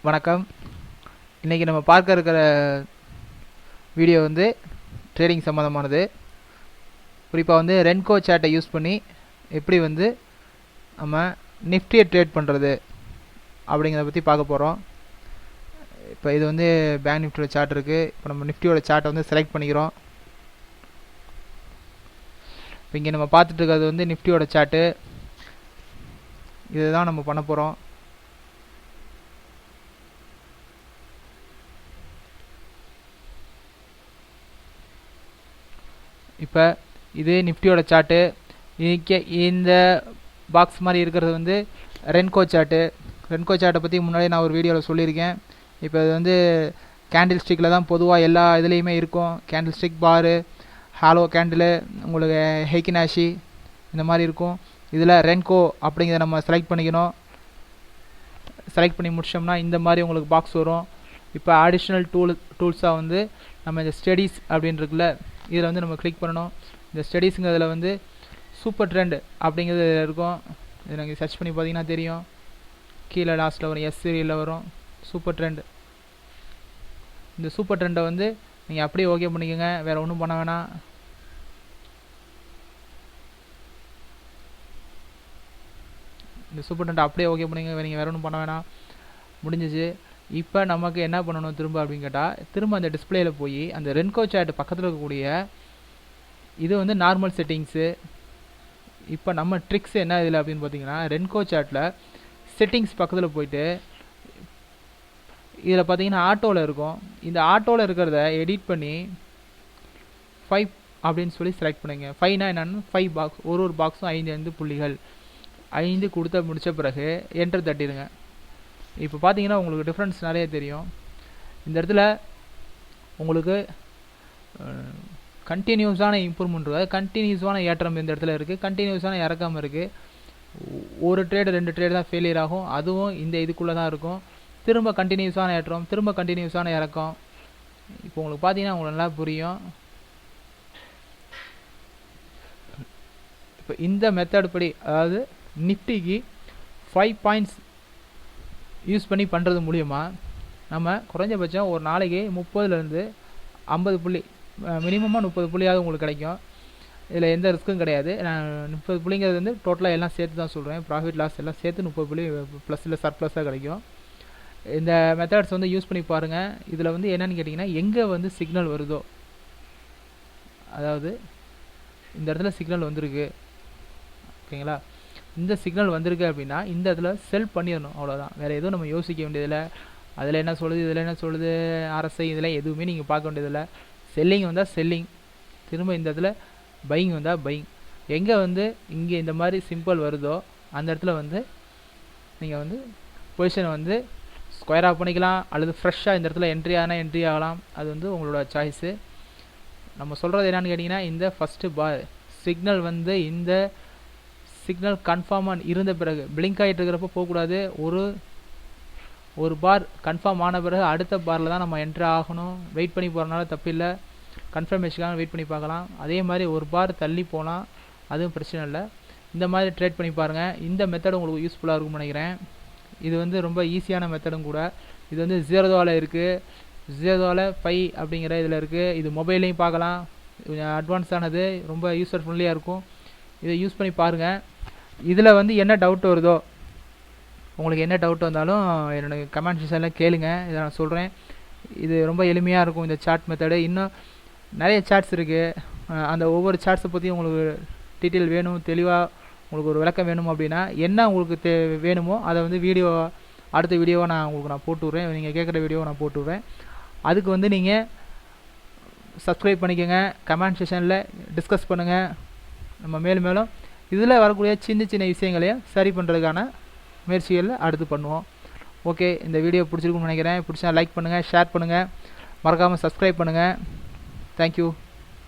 வணக்கம். இன்றைக்கி நம்ம பார்க்க இருக்கிற வீடியோ வந்து ட்ரேடிங் சம்மந்தமானது. குறிப்பாக வந்து ரென்கோ சார்ட்டை யூஸ் பண்ணி எப்படி வந்து நம்ம நிஃப்டியை ட்ரேட் பண்ணுறது அப்படிங்கிறத பற்றி பார்க்க போகிறோம். இப்போ இது வந்து பேங்க் நிஃப்டியோட சார்ட் இருக்குது. இப்போ நம்ம நிஃப்டியோட சார்ட்டை வந்து செலக்ட் பண்ணிக்கிறோம். இப்போ இங்கே நம்ம பார்த்துட்டு இருக்கிறது வந்து நிஃப்டியோட சார்ட்டு. இதுதான் நம்ம பண்ண போகிறோம். இப்போ இது நிஃப்டியோட சார்ட்டு. இந்த பாக்ஸ் மாதிரி இருக்கிறது வந்து ரென்கோ சார்ட்டு. ரென்கோ சார்ட்டை பற்றி முன்னாடியே நான் ஒரு வீடியோவில் சொல்லியிருக்கேன். இப்போ இது வந்து கேண்டில் ஸ்டிக்கில் தான் பொதுவாக எல்லா இதுலேயுமே இருக்கும். கேண்டில் ஸ்டிக், பாரு, ஹாலோ கேண்டிலு, உங்களுக்கு ஹெய்கினாஷி இந்த மாதிரி இருக்கும். இதில் ரென்கோ அப்படிங்கிறத நம்ம செலக்ட் பண்ணிக்கணும். செலக்ட் பண்ணி முடிச்சோம்னா இந்த மாதிரி உங்களுக்கு பாக்ஸ் வரும். இப்போ அடிஷ்னல் டூல்ஸாக வந்து நம்ம இந்த ஸ்டடீஸ் அப்படின்னு இருக்குல்ல, இதில் வந்து நம்ம கிளிக் பண்ணணும். இந்த ஸ்டடீஸுங்கிறதுல வந்து சூப்பர் ட்ரெண்ட் அப்படிங்கிறது இருக்கும். இது நீங்கள் சர்ச் பண்ணி பார்த்தீங்கன்னா தெரியும். கீழே லாஸ்ட்டில் வரும், எஸ் சீரியலில் வரும் சூப்பர் ட்ரெண்ட். இந்த சூப்பர் ட்ரெண்டை வந்து நீங்கள் அப்படியே ஓகே பண்ணிக்கோங்க, வேறு ஒன்றும் பண்ண வேணாம். இந்த சூப்பர் ட்ரெண்டை அப்படியே ஓகே பண்ணிக்கோங்க, நீங்கள் வேறு ஒன்றும் பண்ண வேணாம். முடிஞ்சிச்சு. இப்போ நமக்கு என்ன பண்ணணும் திரும்ப அப்படின்னு கேட்டால், திரும்ப அந்த டிஸ்பிளேயில் போய் அந்த ரென்கோ சார்ட் பக்கத்தில் இருக்கக்கூடிய இது வந்து நார்மல் செட்டிங்ஸு. இப்போ நம்ம ட்ரிக்ஸ் என்ன இதில் அப்படின்னு பார்த்தீங்கன்னா, ரென்கோ சார்ட்டில் செட்டிங்ஸ் பக்கத்தில் போயிட்டு இதில் பார்த்தீங்கன்னா ஆட்டோவில் இருக்கும். இந்த ஆட்டோவில் இருக்கிறத எடிட் பண்ணி 5 அப்படின்னு சொல்லி செலக்ட் பண்ணுங்க. 5னா என்னென்னு 5 பாக்ஸ், ஒரு பாக்ஸும் 5 புள்ளிகள் 5 கொடுத்த முடித்த பிறகு என்டர் தட்டிடுங்க. இப்போ பார்த்தீங்கன்னா உங்களுக்கு டிஃப்ரென்ஸ் நிறைய தெரியும். இந்த இடத்துல உங்களுக்கு கண்டினியூஸான இம்ப்ரூவ்மெண்ட், அதாவது கண்டினியூஸான ஏற்றம் இந்த இடத்துல இருக்குது, கண்டினியூஸான இறக்கம் இருக்குது. ஒரு ட்ரேடு 2 ட்ரேடு தான் ஃபெயிலியர் ஆகும், அதுவும் இந்த இதுக்குள்ளே தான் இருக்கும். திரும்ப கண்டினியூஸான ஏற்றம், திரும்ப கண்டினியூஸான இறக்கம். இப்போ உங்களுக்கு பார்த்தீங்கன்னா உங்களுக்கு நல்லா புரியும். இப்போ இந்த மெத்தட் படி, அதாவது நிஃப்டிக்கு 5 பாயிண்ட்ஸ் யூஸ் பண்ணி பண்ணுறது மூலிமா நம்ம குறைஞ்சபட்சம் ஒரு நாளைக்கு 30லேருந்து 50 புள்ளி, மினிமமாக 30 புள்ளியாவது உங்களுக்கு கிடைக்கும். இதில் எந்த ரிஸ்க்கும் கிடையாது. நான் 30 புள்ளிங்கிறது வந்து டோட்டலாக எல்லாம் சேர்த்து தான் சொல்கிறேன். ப்ராஃபிட் லாஸ் எல்லாம் சேர்த்து 30 புள்ளி ப்ளஸ் இல்லை சர்ப்ளஸாக கிடைக்கும். இந்த மெத்தட்ஸ் வந்து யூஸ் பண்ணி பாருங்கள். இதில் வந்து என்னென்னு கேட்டிங்கன்னா, எங்கே வந்து சிக்னல் வருதோ, அதாவது இந்த இடத்துல சிக்னல் வந்திருக்கு, ஓகேங்களா, இந்த சிக்னல் வந்திருக்கு அப்படின்னா இந்த இடத்துல செல் பண்ணிடணும், அவ்வளோதான். வேறு எதுவும் நம்ம யோசிக்க வேண்டியதில்லை. அதில் என்ன சொல்லுது, இதில் என்ன சொல்லுது, RSI இதெல்லாம் எதுவுமே நீங்கள் பார்க்க வேண்டியதில்லை. செல்லிங் வந்தால் செல்லிங், திரும்ப இந்த இடத்துல பையிங் வந்தால் பையிங். எங்கே வந்து இங்கே இந்த மாதிரி சிம்பிள் வருதோ அந்த இடத்துல வந்து நீங்கள் வந்து பொசிஷனை வந்து ஸ்கொயர் ஆஃப் பண்ணிக்கலாம், அல்லது ஃப்ரெஷ்ஷாக இந்த இடத்துல என்ட்ரி ஆனால் என்ட்ரி ஆகலாம். அது வந்து உங்களோட சாய்ஸு. நம்ம சொல்கிறது என்னென்னு கேட்டிங்கன்னா, இந்த ஃபஸ்ட்டு பார் சிக்னல் வந்து இந்த சிக்னல் கன்ஃபார்மாக இருந்த பிறகு பிளிங்க் ஆகிட்டு இருக்கிறப்ப போகக்கூடாது. ஒரு பார் கன்ஃபார்ம் ஆன பிறகு அடுத்த பாரில் தான் நம்ம என்ட்ரி ஆகணும். வெயிட் பண்ணி போகிறனால தப்பில்லை, கன்ஃபர்மேஷனுக்காக வெயிட் பண்ணி பார்க்கலாம். அதே மாதிரி ஒரு பார் தள்ளி போகலாம், அதுவும் பிரச்சனை இல்லை. இந்த மாதிரி ட்ரேட் பண்ணி பாருங்கள். இந்த மெத்தட் உங்களுக்கு யூஸ்ஃபுல்லாக இருக்கும்னு நினைக்கிறேன். இது வந்து ரொம்ப ஈஸியான மெத்தடும் கூட. இது வந்து ஜீரோவாவில் இருக்குது, ஜீரோவாவில் 5 அப்படிங்கிற இதில் இருக்குது. இது மொபைல்லையும் பார்க்கலாம், கொஞ்சம் அட்வான்ஸானது, ரொம்ப யூசர் ஃப்ரெண்ட்லியாக இருக்கும். இதை யூஸ் பண்ணி பாருங்கள். இதில் வந்து என்ன டவுட் வருதோ, உங்களுக்கு என்ன டவுட் வந்தாலும் என்னோட கமெண்ட் செக்ஷனில் கேளுங்க, இதை நான் சொல்கிறேன். இது ரொம்ப எளிமையாக இருக்கும் இந்த சார்ட் மெத்தடு. இன்னும் நிறைய சார்ட்ஸ் இருக்குது. அந்த ஒவ்வொரு சார்ட்ஸை பற்றி உங்களுக்கு டீட்டெயில் வேணும், தெளிவாக உங்களுக்கு ஒரு விளக்கம் வேணும் அப்படின்னா என்ன உங்களுக்கு வேணுமோ அதை வந்து அடுத்த வீடியோவை நான் போட்டு விட்றேன். நீங்கள் கேட்குற வீடியோவை நான் போட்டு விட்றேன். அதுக்கு வந்து நீங்கள் சப்ஸ்கிரைப் பண்ணிக்கோங்க, கமெண்ட் செக்ஷனில் டிஸ்கஸ் பண்ணுங்கள். நம்ம மேலும் இதில் வரக்கூடிய சின்ன சின்ன விஷயங்களையும் சரி பண்ணுறதுக்கான முயற்சிகளில் அடுத்து பண்ணுவோம். ஓகே, இந்த வீடியோ பிடிச்சிருக்குன்னு நினைக்கிறேன். பிடிச்சா லைக் பண்ணுங்கள், ஷேர் பண்ணுங்கள், மறக்காமல் சப்ஸ்கிரைப் பண்ணுங்கள். தேங்க்யூ.